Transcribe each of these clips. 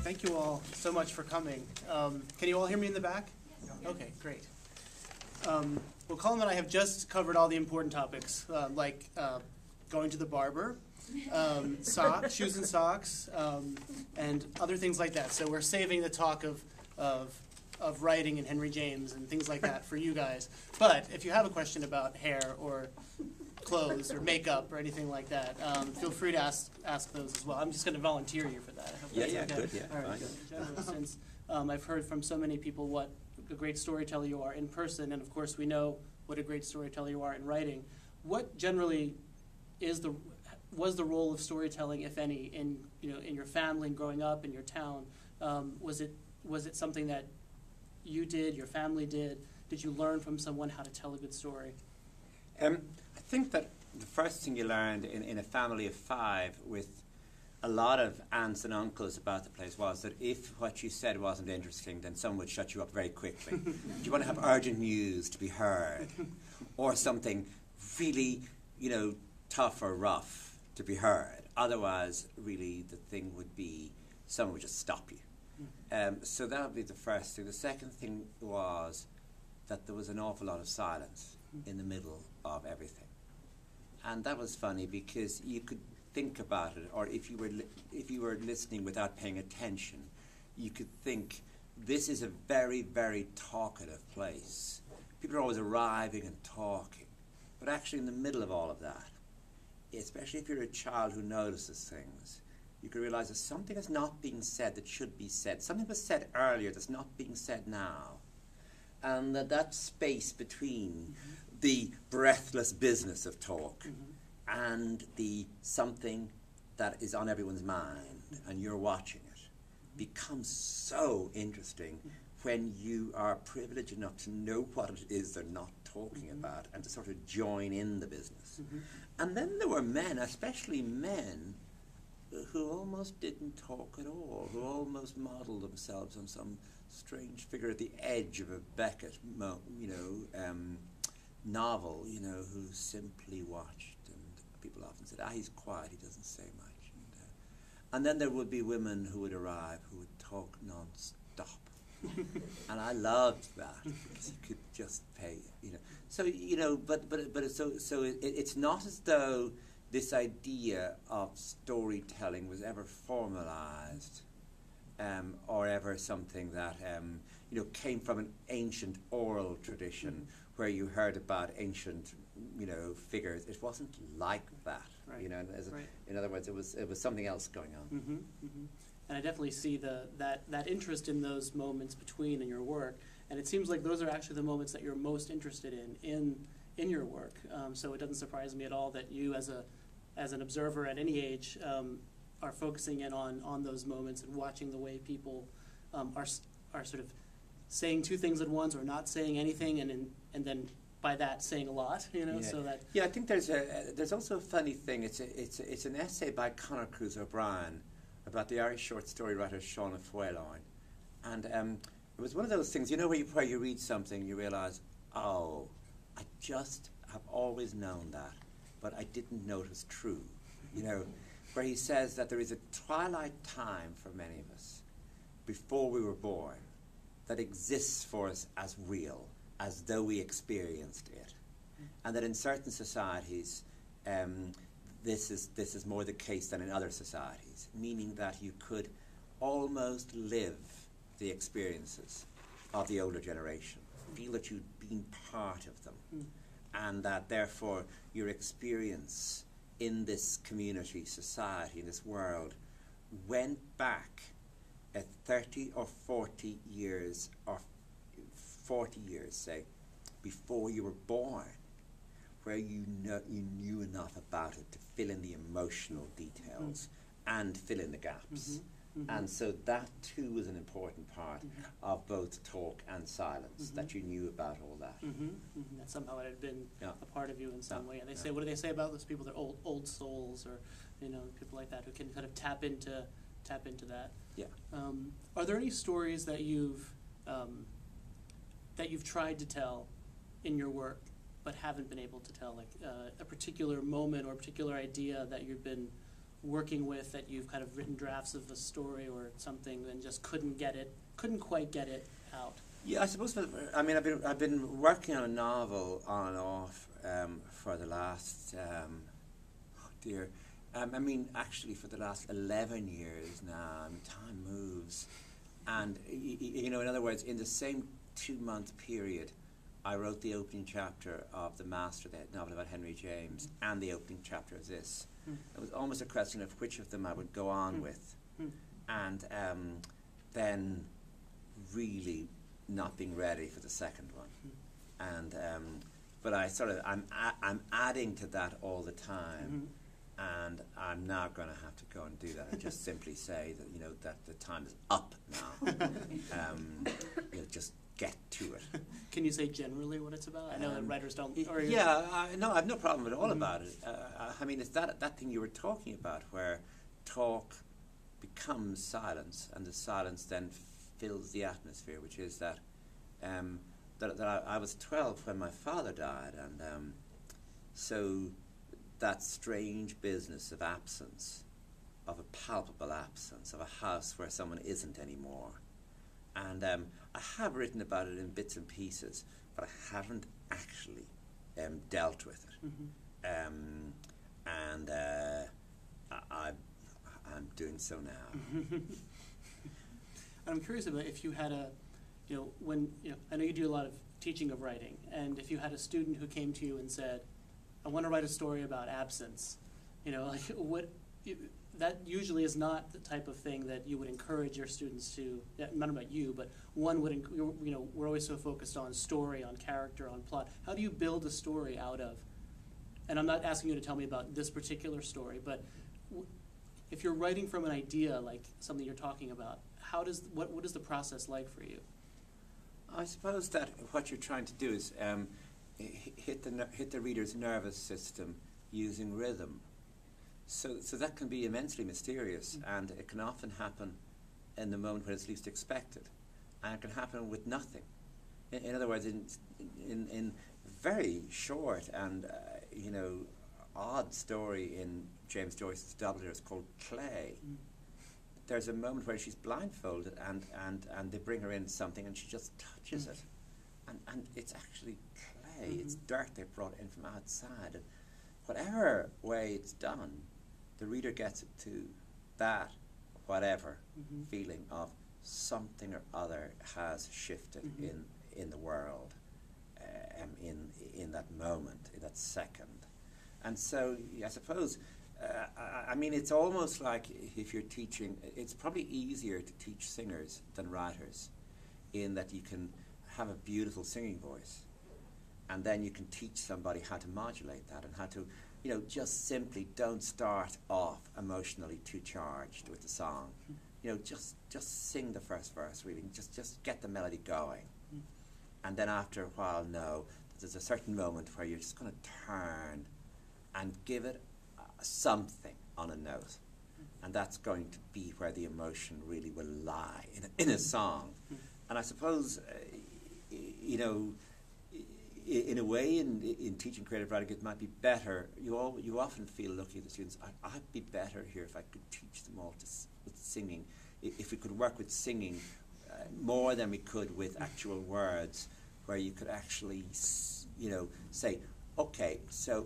Thank you all so much for coming. Can you all hear me in the back? Okay, great. Well, Colm and I have just covered all the important topics, like going to the barber, shoes and socks, and other things like that. So we're saving the talk of writing and Henry James and things like that for you guys. But if you have a question about hair or clothes or makeup or anything like that, feel free to ask those as well. I'm just going to volunteer you for that. I hope that's okay. Good, yeah. All right, good. Since I've heard from so many people what a great storyteller you are in person, and of course we know what a great storyteller you are in writing. What generally was the role of storytelling, if any, in your family and growing up in your town? Was it something that you did, your family did? Did you learn from someone how to tell a good story? I think that the first thing you learned in a family of 5 with a lot of aunts and uncles about the place was that if what you said wasn't interesting, then someone would shut you up very quickly. Do you want to have urgent news to be heard? Or something really, tough or rough to be heard? Otherwise, really, the thing would be someone would just stop you. So that would be the first thing. The second thing was that there was an awful lot of silence in the middle of everything. And that was funny because you could think about it, or if you were listening without paying attention, you could think this is a very, very talkative place. People are always arriving and talking. But actually in the middle of all of that, especially if you're a child who notices things, you can realize that something is not being said that should be said. Something was said earlier that's not being said now. And that space between the breathless business of talk and the something that is on everyone's mind and you're watching it becomes so interesting when you are privileged enough to know what it is they're not talking about and to sort of join in the business. And then there were men, especially men, who almost didn't talk at all, who almost modeled themselves on some strange figure at the edge of a Beckett, novel, who simply watched, and people often said, he's quiet, he doesn't say much. And then there would be women who would arrive who would talk non-stop. And I loved that because you could just pay, So, it's not as though this idea of storytelling was ever formalized or ever something that, came from an ancient oral tradition where you heard about ancient, figures. It wasn't like that, right. In other words, it was something else going on. And I definitely see that interest in those moments between in your work, and it seems like those are actually the moments that you're most interested in your work. So it doesn't surprise me at all that you, as an observer at any age, are focusing in on those moments and watching the way people are sort of saying 2 things at once or not saying anything, and then by that saying a lot, so that. Yeah, I think there's also a funny thing. It's an essay by Conor Cruise O'Brien about the Irish short story writer Seán Fuelloin, and it was one of those things, where you read something, you realize, I just have always known that, but I didn't know it was true, where he says that there is a twilight time for many of us before we were born that exists for us as real, as though we experienced it, and that in certain societies this is more the case than in other societies, meaning that you could almost live the experiences of the older generation, feel that you'd been part of them, and that therefore your experience in this community, society, in this world, went back 30 or 40 years, or 40 years, say, before you were born, where you knew enough about it to fill in the emotional details and fill in the gaps. And so that too was an important part of both talk and silence, that you knew about all that. That somehow it had been a part of you in some way. And they say, what do they say about those people? They're old souls, or people like that who can kind of tap into that. Yeah. Are there any stories that you've tried to tell in your work but haven't been able to tell, like a particular moment or a particular idea that you've been working with, that you've kind of written drafts of a story or something and just couldn't quite get it out? Yeah, I suppose. I mean, I've been working on a novel on and off for the last I mean, actually, for the last 11 years now. I mean, time moves, and you know, in other words, in the same 2-month period, I wrote the opening chapter of The Master, the novel about Henry James, and the opening chapter of this. It was almost a question of which of them I would go on with, and then really not being ready for the second one, and but I'm adding to that all the time, and I'm now going to have to go and do that and just simply say that, you know, that the time is up now. You know, just get to it. Can you say generally what it's about? I know that writers don't. No, I've no problem at all about it. I mean, it's that thing you were talking about, where talk becomes silence, and the silence then fills the atmosphere, which is that I was 12 when my father died, and so that strange business of absence, of a palpable absence, of a house where someone isn't anymore. And I have written about it in bits and pieces, but I haven't actually dealt with it. And I'm doing so now. I'm curious about if you had I know you do a lot of teaching of writing, and if you had a student who came to you and said, I want to write a story about absence, you know, like that usually is not the type of thing that you would encourage your students to, not about you, but one would, you know, we're always so focused on story, on character, on plot. How do you build a story out of, and I'm not asking you to tell me about this particular story, but if you're writing from an idea, like something you're talking about, what is the process like for you? I suppose that what you're trying to do is hit the reader's nervous system using rhythm. So that can be immensely mysterious, and it can often happen in the moment when it's least expected, and it can happen with nothing. In other words, in very short and you know, odd story in James Joyce's double it's called Clay. There's a moment where she's blindfolded, and they bring her in something, and she just touches it, and it's actually clay. It's dirt they brought in from outside, and whatever way it's done, the reader gets it to that whatever feeling of something or other has shifted in the world, in that moment, in that second. And so I suppose, I mean, it's almost like if you're teaching, it's probably easier to teach singers than writers, in that you can have a beautiful singing voice, and then you can teach somebody how to modulate that, and how to, you know, just simply don't start off emotionally too charged with the song. You know, just sing the first verse, really. Just get the melody going. And then after a while, there's a certain moment where you're just going to turn and give it something on a note. And that's going to be where the emotion really will lie, in a song. And I suppose, you know, in a way, in teaching creative writing, it might be better. You often feel, looking at the students, I'd be better here if I could teach them all with singing. If we could work with singing more than we could with actual words, where you could actually, you know, say, okay, so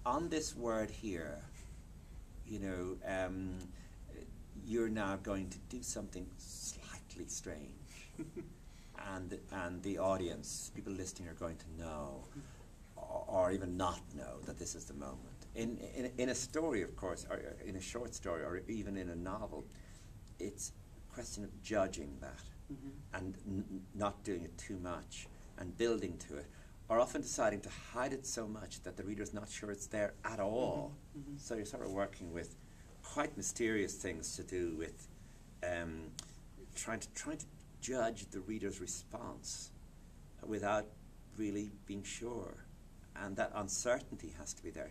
on this word here, you know, you're now going to do something slightly strange. And the audience, people listening, are going to know, or even not know, that this is the moment. In a story, of course, or in a short story, or even in a novel, it's a question of judging that, and not doing it too much, and building to it, or often deciding to hide it so much that the reader's not sure it's there at all. So you're sort of working with quite mysterious things to do with trying to judge the reader's response without really being sure, and that uncertainty has to be there.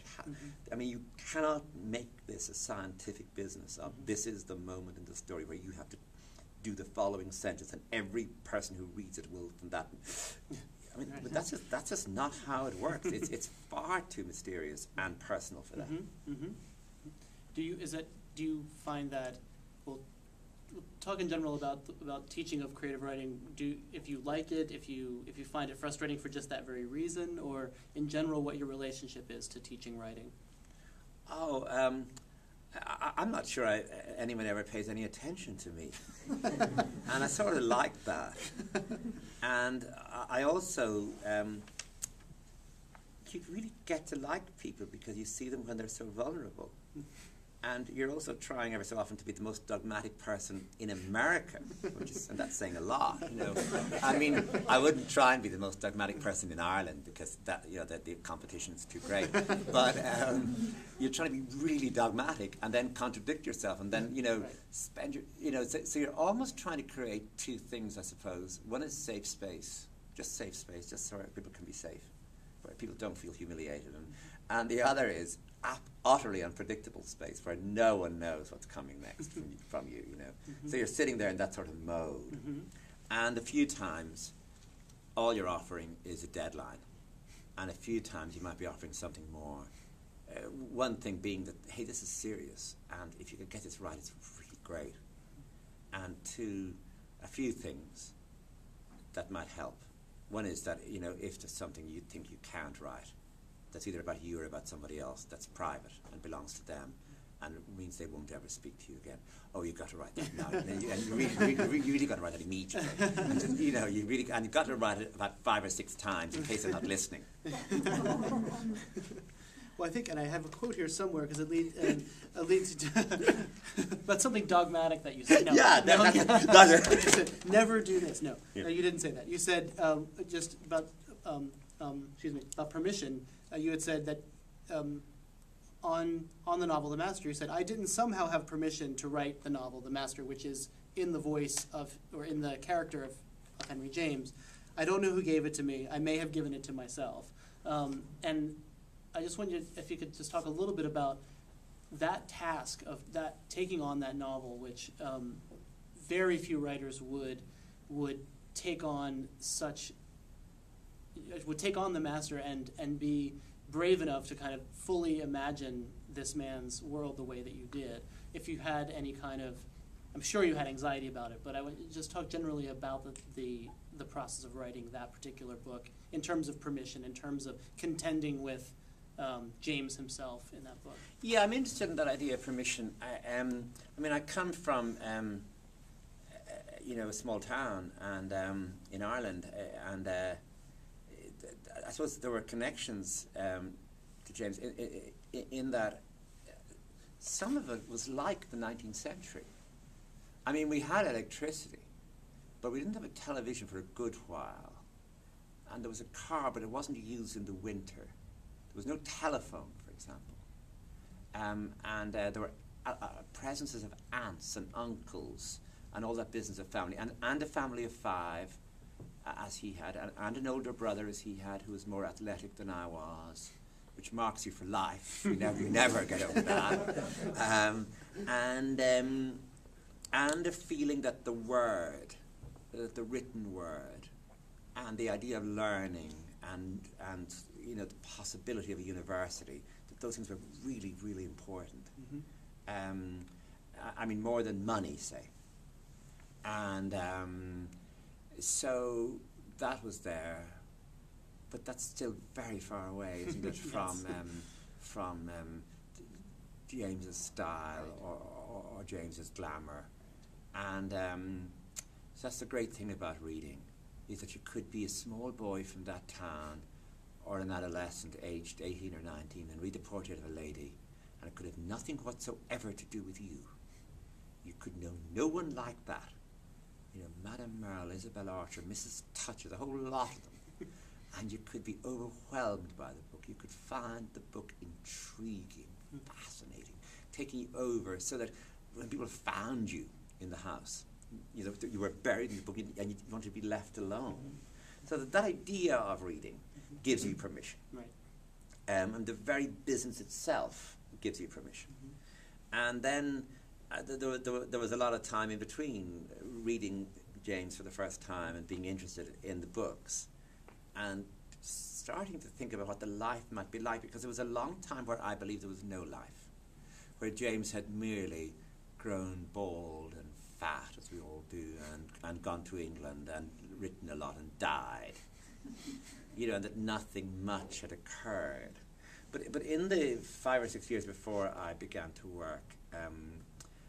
I mean, you cannot make this a scientific business of this is the moment in the story where you have to do the following sentence, and every person who reads it will from that. I mean, but that's just not how it works. It's far too mysterious and personal for that. Do you find that? Well, talk in general about teaching of creative writing. If you like it, if you find it frustrating for just that very reason, or in general, what your relationship is to teaching writing? Oh, I'm not sure anyone ever pays any attention to me. And I sort of like that. And I also, you really get to like people because you see them when they're so vulnerable. And you're also trying ever so often to be the most dogmatic person in America, and that's saying a lot, you know. I mean, I wouldn't try and be the most dogmatic person in Ireland because that, you know, the competition is too great. But you're trying to be really dogmatic and then contradict yourself, and then, you know, spend your, you know, so you're almost trying to create two things, I suppose. One is safe space, just so people can be safe, where people don't feel humiliated, and the other is utterly unpredictable space where no one knows what's coming next from you, you know. So you're sitting there in that sort of mode. And a few times, all you're offering is a deadline. And a few times you might be offering something more. One thing being that, hey, this is serious, and if you could get this right, it's really great. And two, a few things that might help. One is that, you know, if there's something you think you can't write, that's either about you or about somebody else, that's private and belongs to them, and it means they won't ever speak to you again. Oh, you've got to write that now. And you really got to write that immediately. And, you know, you've got to write it about 5 or 6 times in case they're not listening. Well, I think, and I have a quote here somewhere because it leads to about something dogmatic that you said. No, yeah, that's never do this. No, no, you didn't say that. You said just about about permission. You had said that on the novel The Master, you said, I didn't somehow have permission to write the novel The Master, which is in the voice of, or in the character of Henry James. I don't know who gave it to me. I may have given it to myself. And I just wondered if you could just talk a little bit about that task of that taking on that novel, which very few writers would take on The Master and be brave enough to kind of fully imagine this man's world the way that you did. If you had any kind of, I'm sure you had anxiety about it, but I would just talk generally about the process of writing that particular book in terms of permission, in terms of contending with James himself in that book. Yeah, I'm interested in that idea of permission. I mean, I come from you know, a small town and in Ireland, and I suppose there were connections to James in that some of it was like the 19th century. I mean, we had electricity, but we didn't have a television for a good while. And there was a car, but it wasn't used in the winter. There was no telephone, for example. And there were presences of aunts and uncles and all that business of family, and a family of 5, as he had, and an older brother as he had, who was more athletic than I was, which marks you for life. You never get over that. And a feeling that the word, the written word, and the idea of learning, and you know, the possibility of a university, that those things were really, really important. I mean, more than money, say. And so that was there, but that's still very far away, isn't it, from James's style or James's glamour. And so that's the great thing about reading, is that you could be a small boy from that town or an adolescent aged 18 or 19 and read the portrait of a lady, and it could have nothing whatsoever to do with you. You could know no one like that. You know, Madame Merle, Isabel Archer, Mrs. Toucher, the whole lot of them. And you could be overwhelmed by the book. You could find the book intriguing, fascinating, taking you over, so that when people found you in the house, you know, you were buried in the book and you wanted to be left alone. So that idea of reading gives you permission. Right. And the very business itself gives you permission. And then there was a lot of time in between reading James for the first time and being interested in the books. and starting to think about what the life might be like, because it was a long time where I believed there was no life, where James had merely grown bald and fat, as we all do, and gone to England and written a lot and died, and that nothing much had occurred. But in the 5 or 6 years before I began to work,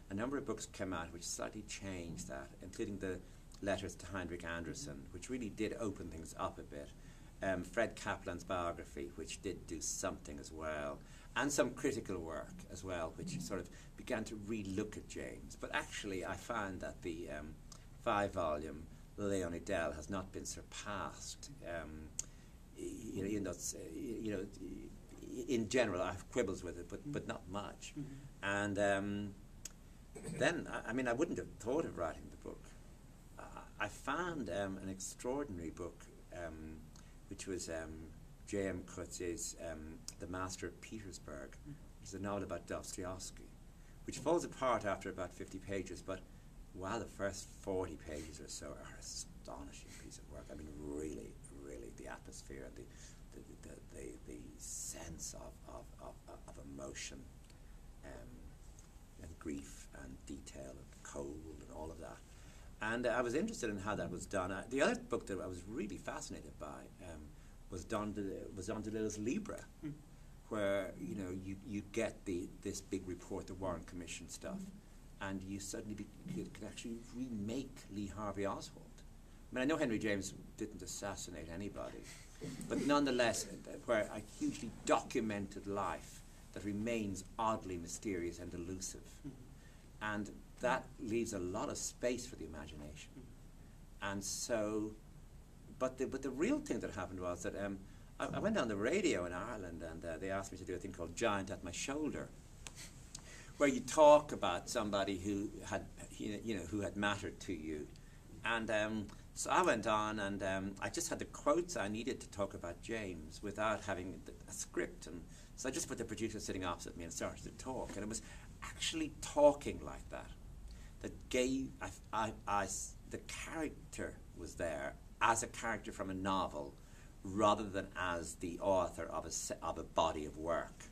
a number of books came out which slightly changed that, including the letters to Heinrich Andersen, which really did open things up a bit. Fred Kaplan's biography, which did do something as well, and some critical work as well, which sort of began to re-look at James. But actually, I found that the 5-volume Leonie Dell has not been surpassed. Even though it's, in general, I have quibbles with it, but not much. And then, I wouldn't have thought of writing the book. I found an extraordinary book, which was J.M. Coetze's The Master of Petersburg, which is a novel about Dostoevsky, which falls apart after about 50 pages, but wow, the first 40 pages or so are an astonishing piece of work. Really, really, the atmosphere and the sense of emotion and grief and detail and cold and all of that. And I was interested in how that was done. The other book that I was really fascinated by was Don DeLille's Libra, where you get this big report, the Warren Commission stuff, and you suddenly can actually remake Lee Harvey Oswald. I know Henry James didn't assassinate anybody, but nonetheless, where a hugely documented life that remains oddly mysterious and elusive. And that leaves a lot of space for the imagination. And so, but the real thing that happened was that I went on the radio in Ireland, and they asked me to do a thing called Giant at My Shoulder, where you talk about somebody who had, who had mattered to you. And so I went on, and I just had the quotes I needed to talk about James without having a script. And so I just put the producer sitting opposite me and started to talk. And it was actually talking like that gave the character was there as a character from a novel rather than as the author of a body of work.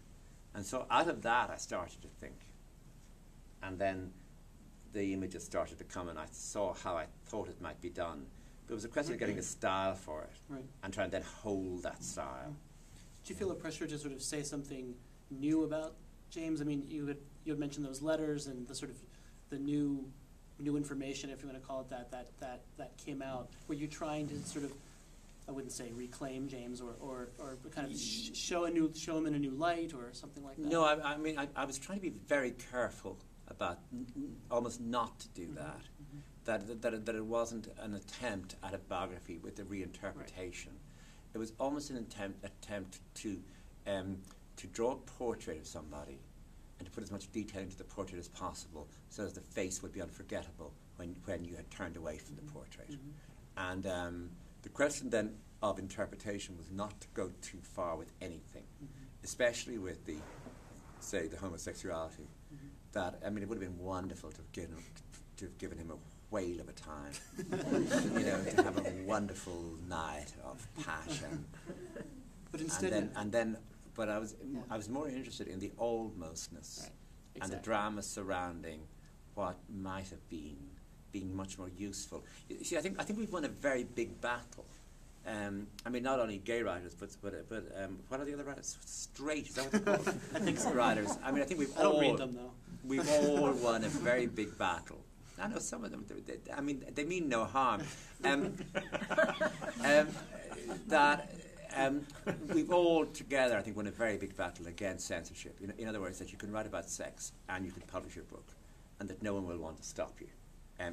And so out of that I started to think. And then the images started to come, and I saw how I thought it might be done. But it was a question of getting a style for it, and trying to then hold that style. Did you feel a pressure to sort of say something new about James? You had mentioned those letters and the sort of the new information, if you want to call it that came out. Were you trying to sort of, I wouldn't say reclaim James, or kind of show him in a new light or something like that? No, I was trying to be very careful about almost not to do that. That it wasn't an attempt at a biography with a reinterpretation. It was almost an attempt to draw a portrait of somebody and to put as much detail into the portrait as possible, so that the face would be unforgettable when you had turned away from the portrait. And the question then of interpretation was not to go too far with anything, especially with the homosexuality. That it would have been wonderful to have given him a whale of a time, to have a wonderful night of passion. But instead, but I was more interested in the almostness and the drama surrounding what might have been being much more useful. You see, I think we've won a very big battle. Not only gay writers, but what are the other writers? Straight, is that what they're called? I think so. Writers. I think we've I don't read them though. We've all won a very big battle. I know some of them. They mean no harm. We've all together, I think, won a very big battle against censorship. In other words, that you can write about sex and you can publish your book, and that no one will want to stop you.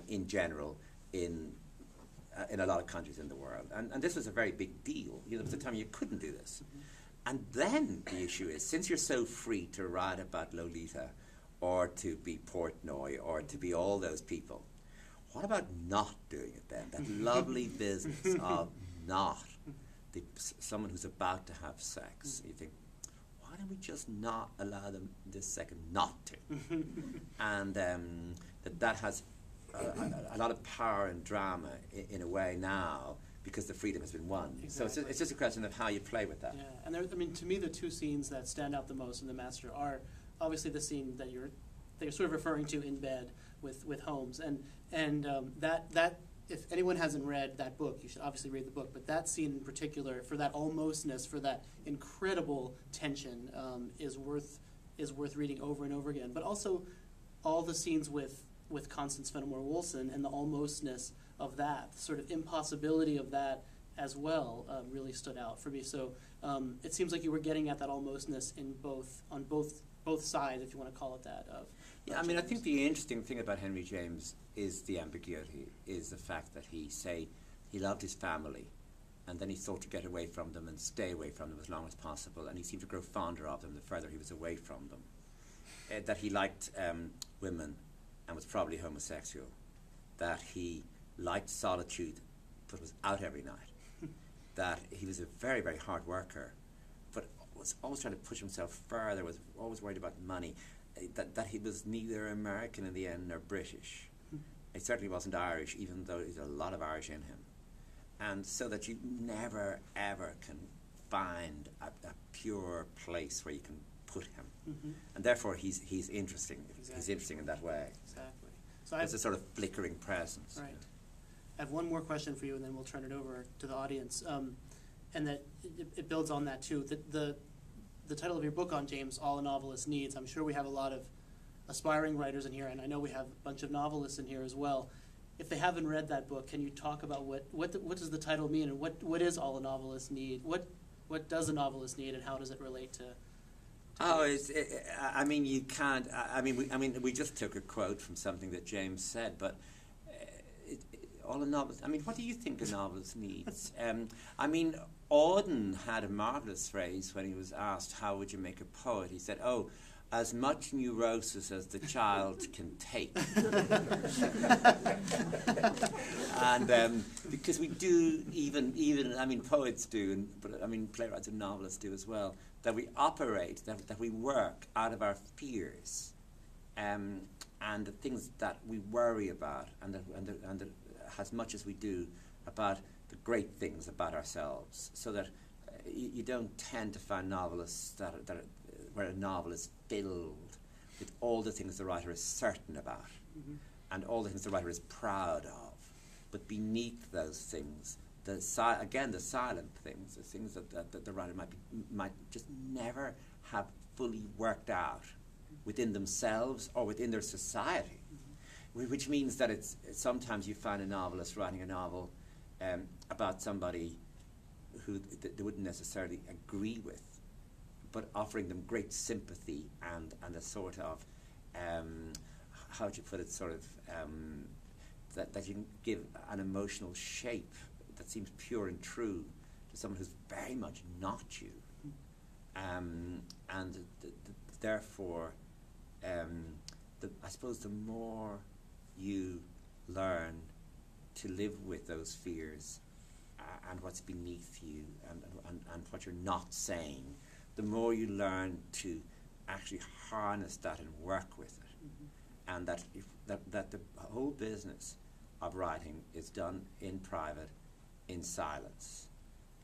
In general, in a lot of countries in the world, and this was a very big deal. There was a time you couldn't do this. And then the issue is, since you're so free to write about Lolita, or to be Portnoy, or to be all those people, what about not doing it then? That lovely business of not. Someone who's about to have sex, you think, why don't we just not allow them this second not to? And that has a lot of power and drama in a way now, because the freedom has been won. Exactly. So it's just a question of how you play with that. Yeah, and there, I mean, to me, the two scenes that stand out the most in The Master are obviously the scene that you're sort of referring to in bed with Holmes, and that if anyone hasn't read that book, you should obviously read the book. But that scene in particular, for that almostness, for that incredible tension, is worth reading over and over again. But also, all the scenes with Constance Fenimore Wilson and the almostness of that, sort of impossibility of that as well, really stood out for me. So it seems like you were getting at that almostness on both sides, if you want to call it that. Yeah, I mean, I think the interesting thing about Henry James is the ambiguity, is the fact that he loved his family, and then he sought to get away from them and stay away from them as long as possible, and he seemed to grow fonder of them the further he was away from them. That he liked women and was probably homosexual. That he liked solitude but was out every night. That he was a very, very hard worker, but was always trying to push himself further, was always worried about money. That he was neither American in the end nor British. He certainly wasn't Irish, even though there's a lot of Irish in him. And so that you never, ever can find a pure place where you can put him. Mm-hmm. And therefore he's interesting. Exactly. He's interesting in that way. Exactly. So it's a sort of flickering presence. Right. I have one more question for you, and then we'll turn it over to the audience. And that it builds on that too. The title of your book on James, All a Novelist Needs, I'm sure we have a lot of aspiring writers in here, and I know we have a bunch of novelists in here as well. If they haven't read that book, can you talk about what does the title mean, and what is All a Novelist Need? What does a novelist need, and how does it relate to I mean, you can't. We just took a quote from something that James said, but all a novelist. I mean, what do you think a novelist needs? I mean, Auden had a marvelous phrase when he was asked, "How would you make a poet?" He said, "Oh, as much neurosis as the child can take." And because we do, even I mean, poets do, but I mean, playwrights and novelists do as well, that we operate, that we work out of our fears, and the things that we worry about, and as much as we do about the great things about ourselves, so that you don't tend to find novelists where a novel is filled with all the things the writer is certain about, mm-hmm. and all the things the writer is proud of. But beneath those things, the silent things, the things that the writer might just never have fully worked out within themselves or within their society, mm-hmm. which means that it's sometimes you find a novelist writing a novel about somebody who they wouldn't necessarily agree with, but offering them great sympathy and a sort of, how would you put it, sort of, that you can give an emotional shape that seems pure and true to someone who's very much not you. And therefore, I suppose the more you learn to live with those fears and what's beneath you and what you're not saying, the more you learn to actually harness that and work with it. Mm-hmm. And that the whole business of writing is done in private, in silence,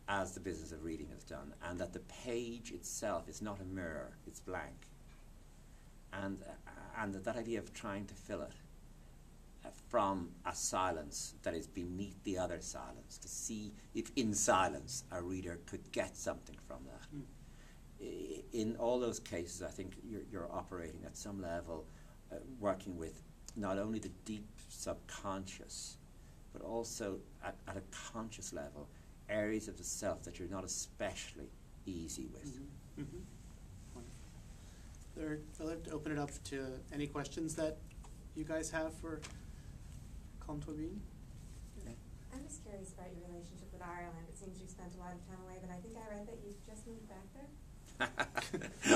as the business of reading is done, and that the page itself is not a mirror, it's blank. And that idea of trying to fill it from a silence that is beneath the other silence, to see if in silence a reader could get something from that. Mm. In all those cases, I think you're operating at some level, working with not only the deep subconscious, but also at a conscious level, areas of the self that you're not especially easy with. Mm-hmm. Mm-hmm. I'd like to open it up to any questions that you guys have for Colm Toibin. Yeah. I'm just curious about your relationship with Ireland. It seems you spent a lot of time away, but I think I read that you've just moved back there.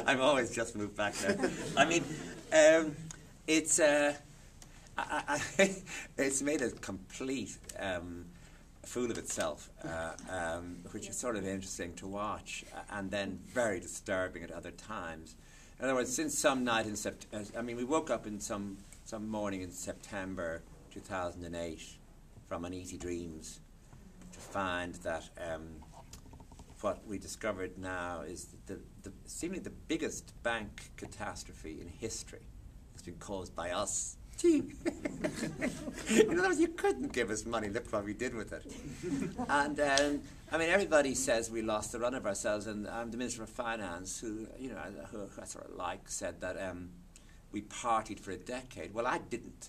I've always just moved back there. I mean, it's it's made a complete fool of itself, which is sort of interesting to watch, and then very disturbing at other times. In other words, since some night in September, I mean, we woke up in some morning in September 2008 from uneasy dreams to find that what we discovered now is that seemingly the biggest bank catastrophe in history has been caused by us. In other words, you couldn't give us money. Look what we did with it. And I mean, everybody says we lost the run of ourselves, and the Minister of Finance, who I sort of like, said that we partied for a decade. Well, I didn't.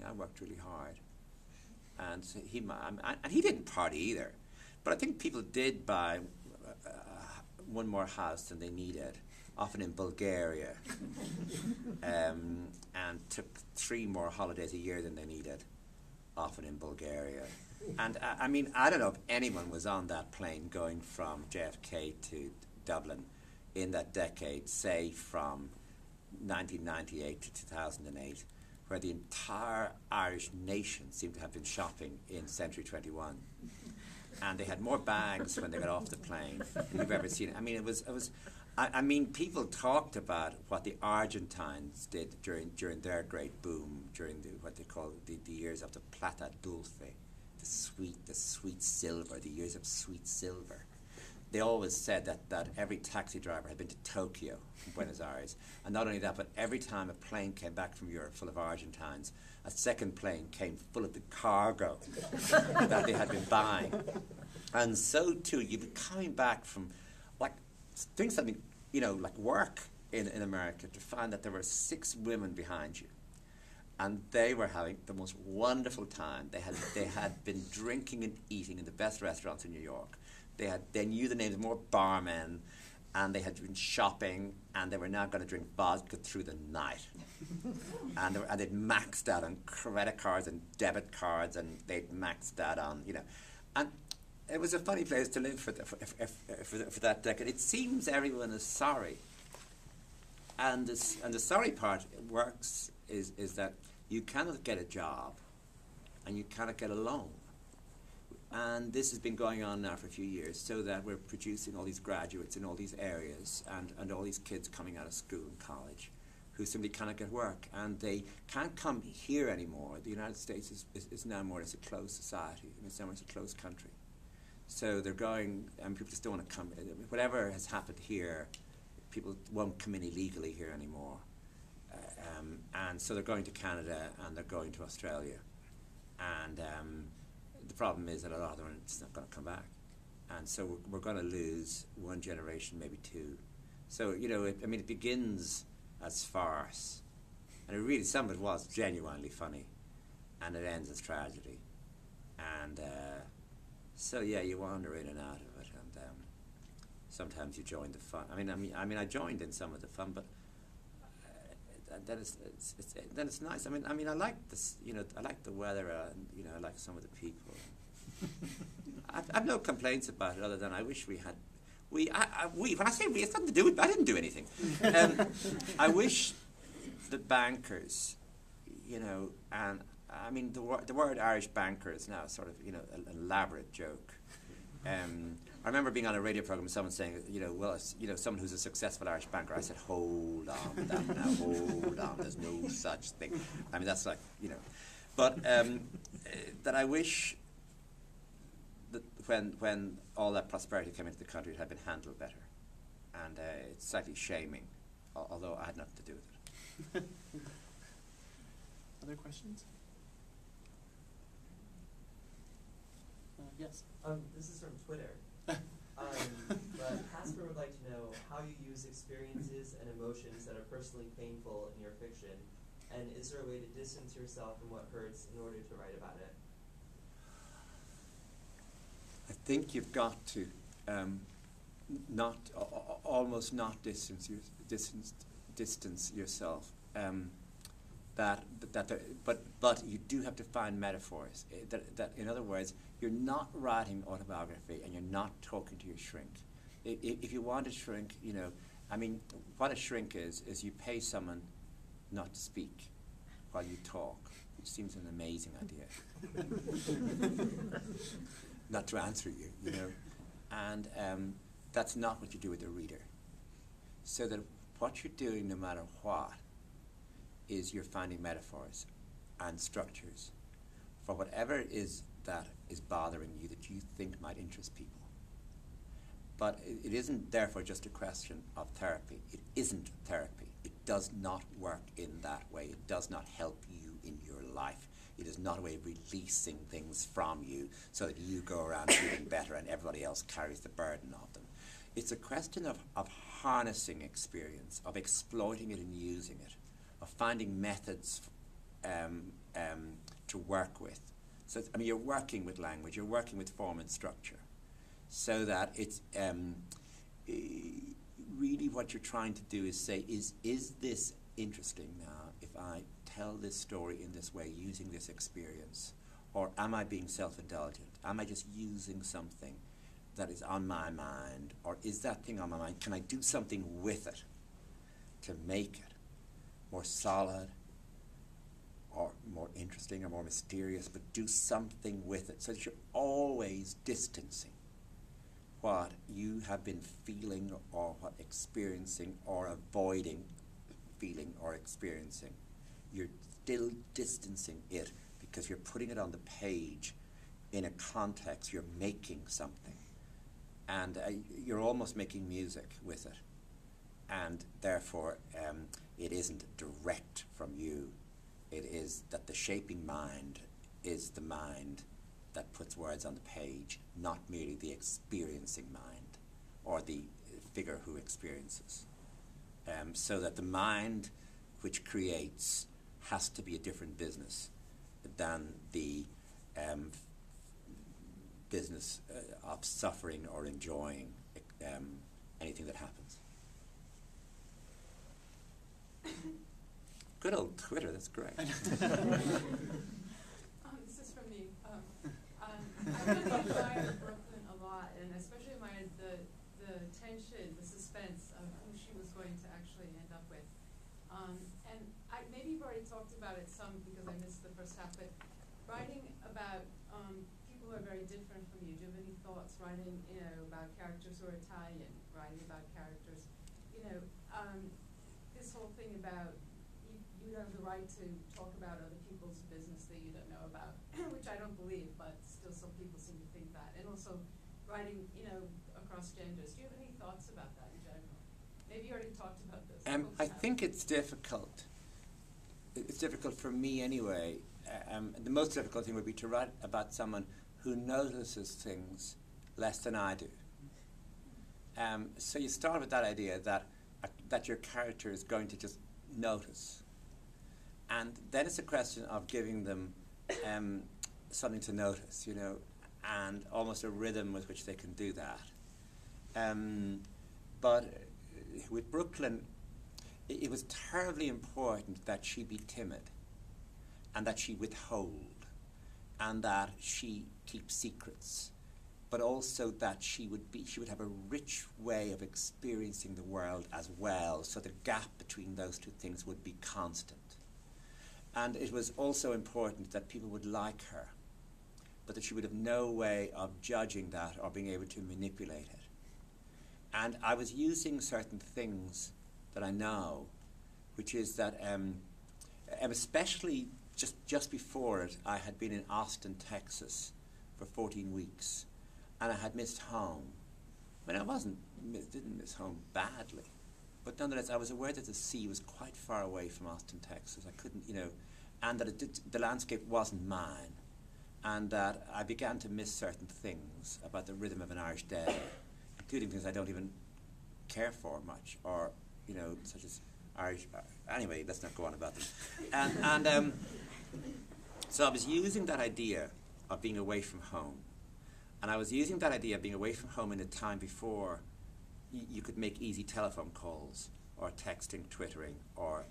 I worked really hard, and he didn't party either. But I think people did buy one more house than they needed, often in Bulgaria, and took 3 more holidays a year than they needed, often in Bulgaria. And I mean, I don't know if anyone was on that plane going from JFK to Dublin in that decade, say from 1998 to 2008, where the entire Irish nation seemed to have been shopping in Century 21. And they had more bags when they got off the plane than you've ever seen. I mean, it was. I mean, people talked about what the Argentines did during their great boom, during what they call the years of the Plata Dulce, the sweet silver, the years of sweet silver. They always said that every taxi driver had been to Tokyo from Buenos Aires. And not only that, but every time a plane came back from Europe full of Argentines, a second plane came full of the cargo that they had been buying. And so, too, you'd be coming back from, like, doing something, like work in America, to find that there were 6 women behind you. And they were having the most wonderful time. They had been drinking and eating in the best restaurants in New York. They knew the names of more barmen, and they had been shopping, and they were now going to drink vodka through the night. And they'd maxed out on credit cards and debit cards, and they'd maxed out on, And it was a funny place to live for that decade. It seems everyone is sorry. And the sorry part works is that you cannot get a job, and you cannot get a loan. And this has been going on now for a few years, so that we're producing all these graduates in all these areas, and all these kids coming out of school and college who simply cannot get work, and they can't come here anymore. The United States is now more or less a closed society, and it's now more or less a closed country. So they're going, and people just don't want to come. Whatever has happened here, people won't come in illegally here anymore. And so they're going to Canada, and they're going to Australia. And the problem is that a lot of them are just not going to come back. And so we're going to lose one generation, maybe 2. So, it begins as farce. And it really, some of it was genuinely funny. And it ends as tragedy. And so, yeah, you wander in and out of it. And sometimes you join the fun. I mean, I joined in some of the fun, but then it's nice. I mean, I like this. I like the weather, and I like some of the people. I've no complaints about it, other than I wish we had. When I say we, it's nothing to do with. I didn't do anything. I wish the bankers, and I mean the word Irish banker is now sort of an elaborate joke. I remember being on a radio program and someone saying, someone who's a successful Irish banker. I said, hold on with that now, hold on, there's no such thing. I mean, that's like, But that I wish that when all that prosperity came into the country, it had been handled better. And it's slightly shaming, although I had nothing to do with it. Other questions? Yes. This is from Twitter. But Casper would like to know how you use experiences and emotions that are personally painful in your fiction, and is there a way to distance yourself from what hurts in order to write about it? I think you've got to almost not distance yourself. But you do have to find metaphors. That in other words, you're not writing autobiography, and you're not talking to your shrink. If you want to shrink, what a shrink is you pay someone not to speak while you talk, which seems an amazing idea. Not to answer you, and that's not what you do with the reader. So that what you're doing, no matter what, is you're finding metaphors and structures for whatever is that is bothering you that you think might interest people. But it isn't therefore just a question of therapy. It isn't therapy. It does not work in that way. It does not help you in your life. It is not a way of releasing things from you so that you go around feeling better and everybody else carries the burden of them. It's a question of harnessing experience, of exploiting it and using it, of finding methods to work with. So, I mean, you're working with language, you're working with form and structure, so that it's really what you're trying to do is say, is this interesting now if I tell this story in this way using this experience? Or am I being self-indulgent? Am I just using something that is on my mind? Or is that thing on my mind, can I do something with it to make it more solid or more interesting or more mysterious, but do something with it so that you're always distancing what you have been feeling or what experiencing or avoiding feeling or experiencing. You're still distancing it because you're putting it on the page in a context. You're making something. And you're almost making music with it. And therefore, it isn't direct from you. It is that the shaping mind is the mind that puts words on the page, not merely the experiencing mind or the figure who experiences. So that the mind which creates has to be a different business than the business of suffering or enjoying anything that happens. Good old Twitter, that's great. This is from me. I really admire Brooklyn a lot, and especially admired the tension, the suspense of who she was going to actually end up with. And maybe you've already talked about it some because I missed the first half, but writing about people who are very different from you, do you have any thoughts writing, about characters who are Italian, writing about characters, this whole thing about you have the right to talk about other people's business that you don't know about, which I don't believe, but still some people seem to think that. And also writing, across genders. Do you have any thoughts about that in general? Maybe you already talked about this. I think it's difficult. It's difficult for me anyway. The most difficult thing would be to write about someone who notices things less than I do. So you start with that idea that your character is going to just notice. And then it's a question of giving them something to notice, and almost a rhythm with which they can do that. But with Brooklyn, it was terribly important that she be timid, and that she withhold, and that she keep secrets, but also that she would have a rich way of experiencing the world as well, so the gap between those two things would be constant. And it was also important that people would like her, but that she would have no way of judging that or being able to manipulate it. And I was using certain things that I know, which is that, especially just before it, I had been in Austin, Texas for 14 weeks, and I had missed home. I mean, didn't miss home badly, but nonetheless, I was aware that the sea was quite far away from Austin, Texas. I couldn't, and that the landscape wasn't mine, and that I began to miss certain things about the rhythm of an Irish day, including things I don't even care for much, or, such as Irish. Anyway, let's not go on about them. So I was using that idea of being away from home, and I was using that idea of being away from home in a time before you could make easy telephone calls, or texting, twittering, or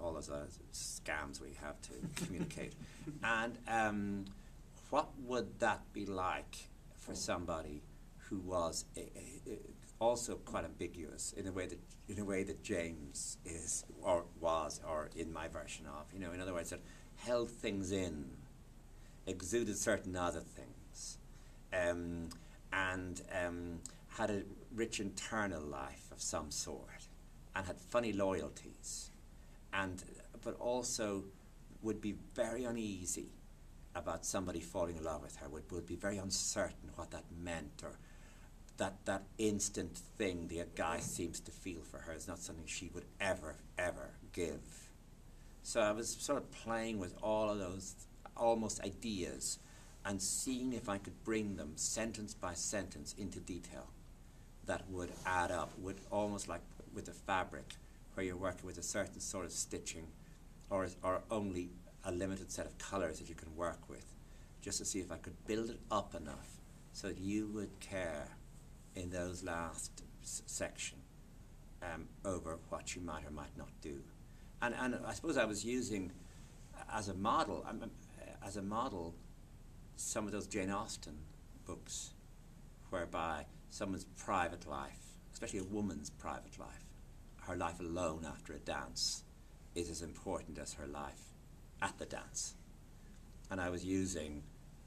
all those scams we have to communicate. And what would that be like for somebody who was also quite ambiguous in a way that James is, or was, or in my version of, in other words, that held things in, exuded certain other things, and had a rich internal life of some sort, and had funny loyalties, but also would be very uneasy about somebody falling in love with her would be very uncertain what that meant, or that instant thing the guy seems to feel for her is not something she would ever give. So I was sort of playing with all of those almost ideas and seeing if I could bring them sentence by sentence into detail that would add up, would almost like with a fabric where you're working with a certain sort of stitching or only a limited set of colours that you can work with, just to see if I could build it up enough so that you would care in those last section over what you might or might not do. And I suppose I was using as a model some of those Jane Austen books whereby someone's private life, especially a woman's private life, her life alone after a dance, is as important as her life at the dance. And I was using,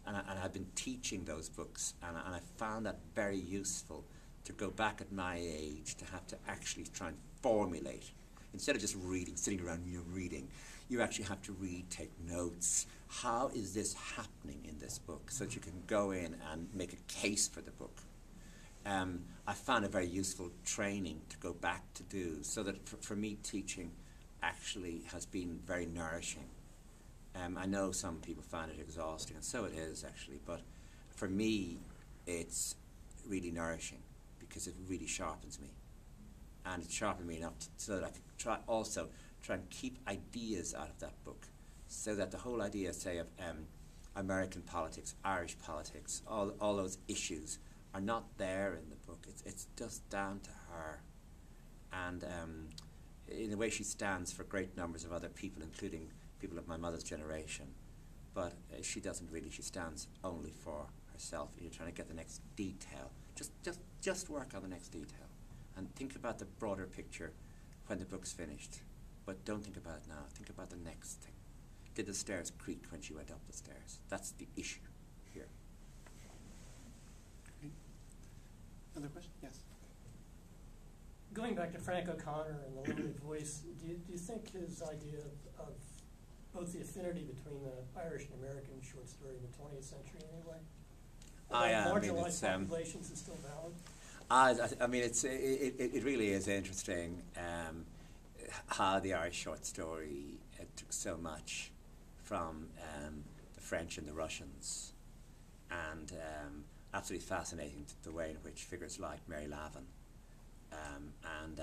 and I've been teaching those books, and I found that very useful to go back at my age to have to actually try and formulate. Instead of just reading, sitting around reading, you actually have to read, take notes. How is this happening in this book? So that you can go in and make a case for the book. I found it very useful training to go back to do, so that for me teaching actually has been very nourishing. I know some people find it exhausting, and so it is actually, but for me it's really nourishing because it really sharpens me. And it sharpened me enough so that I could try and keep ideas out of that book, so that the whole idea, say, of American politics, Irish politics, all those issues are not there in the book. It's just down to her. And in a way she stands for great numbers of other people, including people of my mother's generation. But she doesn't really. She stands only for herself. You're trying to get the next detail. Just work on the next detail. And think about the broader picture when the book's finished. But don't think about it now. Think about the next thing. Did the stairs creak when she went up the stairs? That's the issue here. Great. Other question? Yes. Going back to Frank O'Connor and the limited voice, do you think his idea of both the affinity between the Irish and American short story in the 20th century anyway, marginalized populations is still valid? I mean, it really is interesting how the Irish short story took so much from the French and the Russians, and absolutely fascinating the way in which figures like Mary Lavin and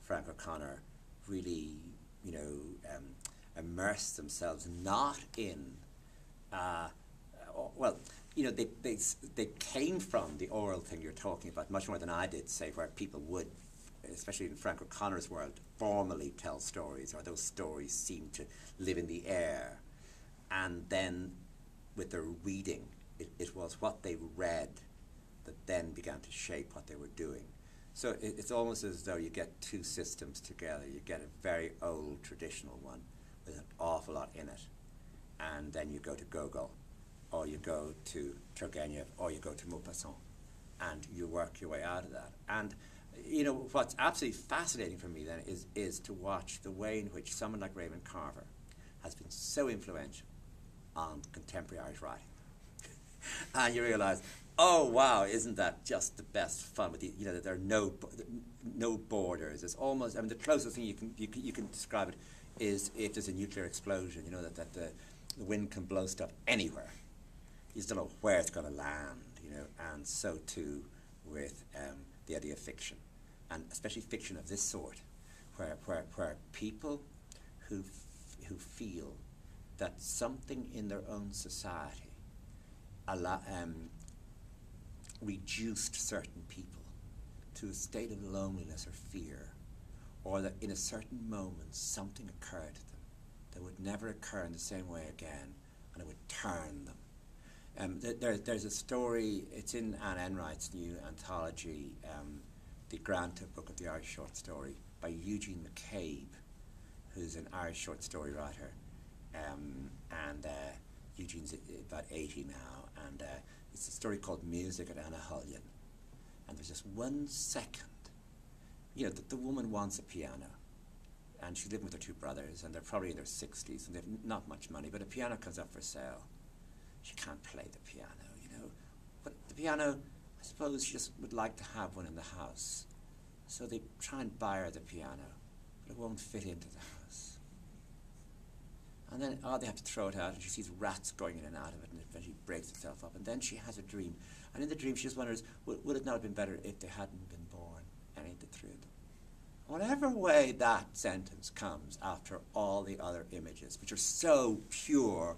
Frank O'Connor really, immersed themselves not in, they came from the oral thing you're talking about much more than I did, say, where people would, especially in Frank O'Connor's world, formally tell stories, or those stories seem to live in the air. And then with their reading, it was what they read that then began to shape what they were doing. So it's almost as though you get two systems together. You get a very old traditional one with an awful lot in it, and then you go to Gogol, or you go to Turgenev, or you go to Maupassant, and you work your way out of that. And what's absolutely fascinating for me then is to watch the way in which someone like Raymond Carver has been so influential on contemporary Irish writing. And you realize, oh wow, isn't that just the best fun with that there are no borders. It's almost, the closest thing you can describe it is if there's a nuclear explosion, that the wind can blow stuff anywhere. You just don't know where it's going to land, and so too with the idea of fiction, and especially fiction of this sort, where people who feel that something in their own society reduced certain people to a state of loneliness or fear, or that in a certain moment something occurred to them that would never occur in the same way again, and it would turn them. There's a story, it's in Anne Enright's new anthology, the Granta Book of the Irish Short Story, by Eugene McCabe, who's an Irish short story writer. And Eugene's about 80 now, and it's a story called Music at Annahullion. And there's just 1 second, the woman wants a piano, and she's living with her two brothers, and they're probably in their 60s, and they've not much money, but a piano comes up for sale. She can't play the piano, you know. But the piano, I suppose she just would like to have one in the house. So they try and buy her the piano, but it won't fit into the house. And then, they have to throw it out, and she sees rats going in and out of it, and it eventually breaks itself up. And then she has a dream. And in the dream, she just wonders, would it not have been better if they hadn't been born, any of the three of them? Whatever way that sentence comes after all the other images, which are so pure,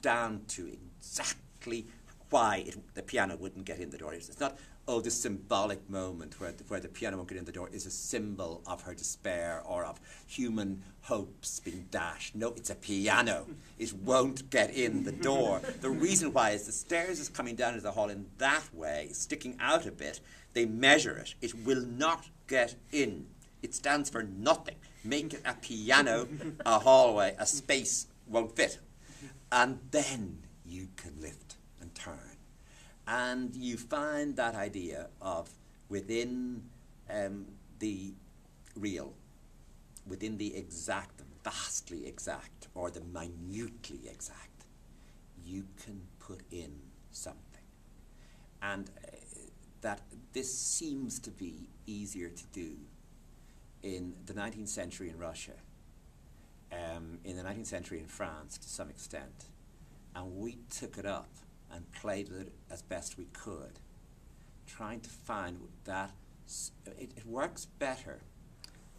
down to exactly why the piano wouldn't get in the door. It's not, this symbolic moment where the piano won't get in the door is a symbol of her despair or of human hopes being dashed. No, it's a piano. It won't get in the door. The reason why is the stairs is coming down into the hall in that way, sticking out a bit. They measure it. It will not get in. It stands for nothing. Make it a piano, a hallway, a space won't fit. And then you can lift and turn. And you find that idea of within the real, within the exact, the vastly exact, or the minutely exact, you can put in something. And that this seems to be easier to do in the 19th century in Russia, in the 19th century in France to some extent. And we took it up and played with it as best we could, trying to find that it works better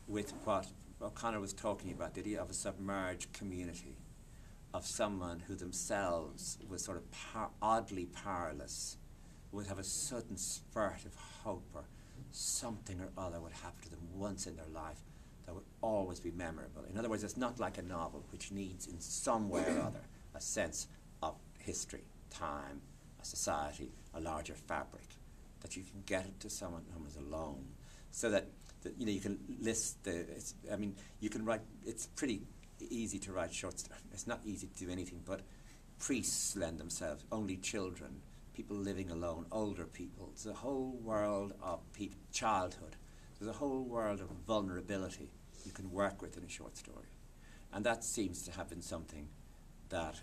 with what O'Connor was talking about, the idea of a submerged community, of someone who themselves was sort of oddly powerless, would have a sudden spurt of hope, or something or other would happen to them once in their life that would always be memorable. In other words, it's not like a novel which needs in some way or other a sense of history, time, a society, a larger fabric, that you can get it to someone who is alone, so that you can list you can write. It's pretty easy to write short stories. It's not easy to do anything, but priests lend themselves, only children, people living alone, older people. There's a whole world of childhood. There's a whole world of vulnerability you can work with in a short story, and that seems to have been something that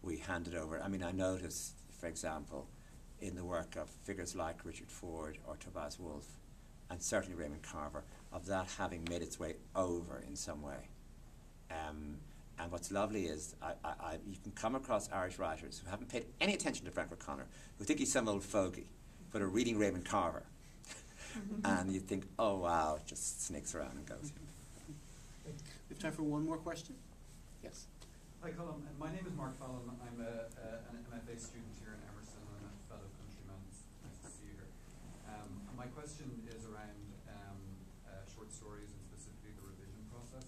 we handed over. I mean, I noticed, for example, in the work of figures like Richard Ford or Tobias Wolff, and certainly Raymond Carver, of that having made its way over in some way. And what's lovely is you can come across Irish writers who haven't paid any attention to Frank O'Connor, who think he's some old fogey, but are reading Raymond Carver. And you think, oh wow, it just sneaks around and goes. We have time for one more question? Yes. Hi, Colm. My name is Mark Fallon. I'm an MFA student here in Emerson and a fellow countryman. It's nice to see you here. My question is around short stories and specifically the revision process.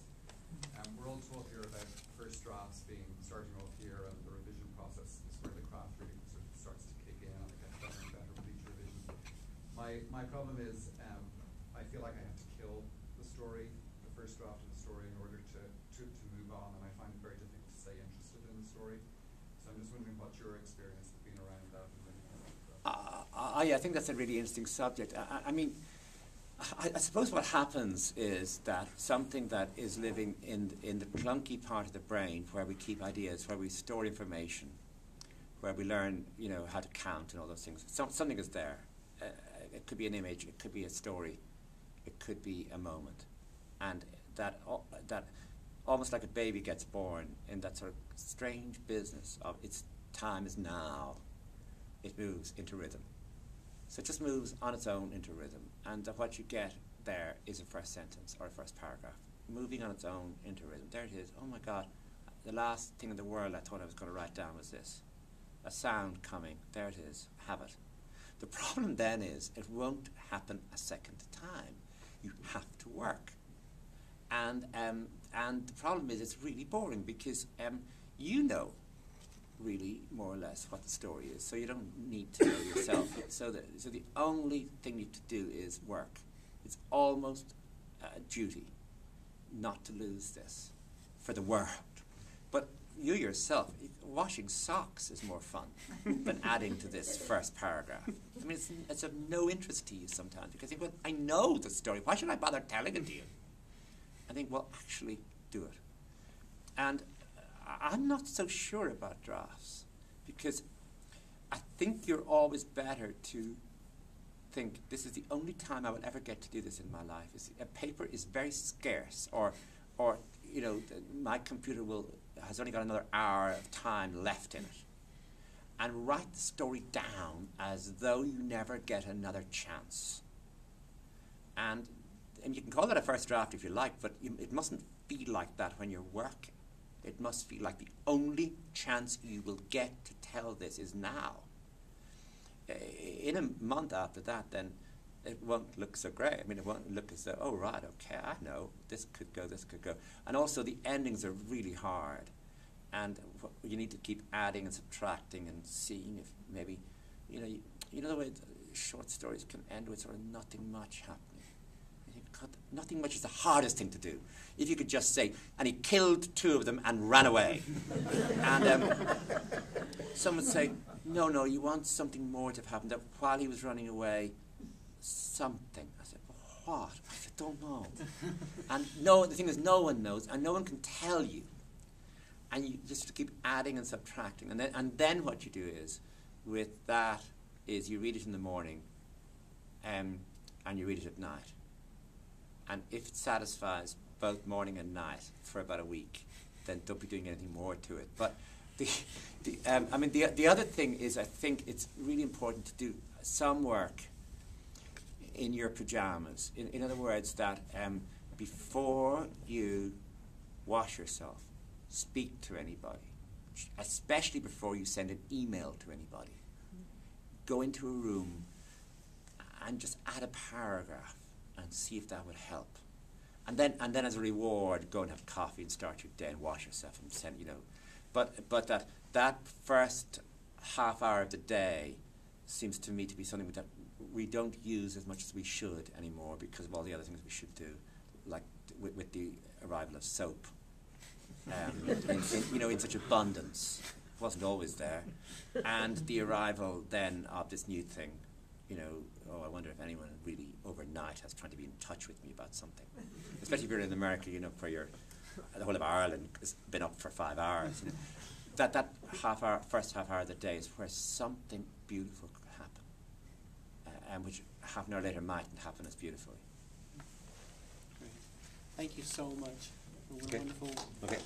We're all taught here about first drafts starting off here, and the revision process is where the craft really sort of starts to kick in and it gets better and better with each revision. My problem is I feel like I have to kill the story, the first draft of the story, in order to move on, and I find it very difficult to stay interested in the story. So I'm just wondering what your experience has been around that. Yeah, I think that's a really interesting subject. I mean, I suppose what happens is that something that is living in the clunky part of the brain, where we keep ideas, where we store information, where we learn, how to count and all those things. Something is there. It could be an image. It could be a story. It could be a moment, and that almost like a baby gets born in that sort of strange business of its time is now. It moves into rhythm. So it just moves on its own into rhythm, and what you get there is a first sentence or a first paragraph, moving on its own into rhythm. There it is. Oh my God, the last thing in the world I thought I was going to write down was this. A sound coming. There it is. Have it. The problem then is it won't happen a second time. You have to work. And the problem is it's really boring because really more or less what the story is, so you don't need to know yourself. So the only thing you have to do is work. It's almost a duty not to lose this for the world. But you yourself, washing socks is more fun than adding to this first paragraph. I mean, it's of no interest to you sometimes because you think, well, I know the story. Why should I bother telling it to you? and think, well, actually do it. And I'm not so sure about drafts, because I think you're always better to think, this is the only time I will ever get to do this in my life. A paper is very scarce, or you know, my computer has only got another hour of time left in it. And write the story down as though you never get another chance. And you can call that a first draft if you like, but it mustn't feel like that when you're working. It must feel like the only chance you will get to tell this is now. In a month after that, then it won't look so great. I mean, it won't look as though, oh, right, okay, I know, this could go, this could go. And also the endings are really hard. And you need to keep adding and subtracting and seeing if maybe, you know the way short stories can end with sort of nothing much happening. You think, God, nothing much is the hardest thing to do. If you could just say, and he killed 2 of them and ran away. And some would say, no, you want something more to have happened, that while he was running away, something. I said, what? I said, don't know. And the thing is, no one knows, and no one can tell you. And you just keep adding and subtracting. And then what you do is, with that, is you read it in the morning, and you read it at night. And if it satisfies both morning and night for about a week, then don't be doing anything more to it. But the other thing is, I think it's really important to do some work in your pajamas. In other words, that before you wash yourself, speak to anybody, especially before you send an email to anybody. Go into a room and just add a paragraph and see if that would help. And then as a reward, go and have coffee and start your day and wash yourself and send, But that first half hour of the day seems to me to be something that we don't use as much as we should anymore because of all the other things we should do, like with the arrival of soap. In such abundance. It wasn't always there. And the arrival then of this new thing, I wonder if anyone really overnight has tried to be in touch with me about something. Especially if you're in America, where the whole of Ireland has been up for 5 hours. That first half hour of the day is where something beautiful could happen, and which half an hour later mightn't happen as beautifully. Great. Thank you so much. Okay. Wonderful. Okay.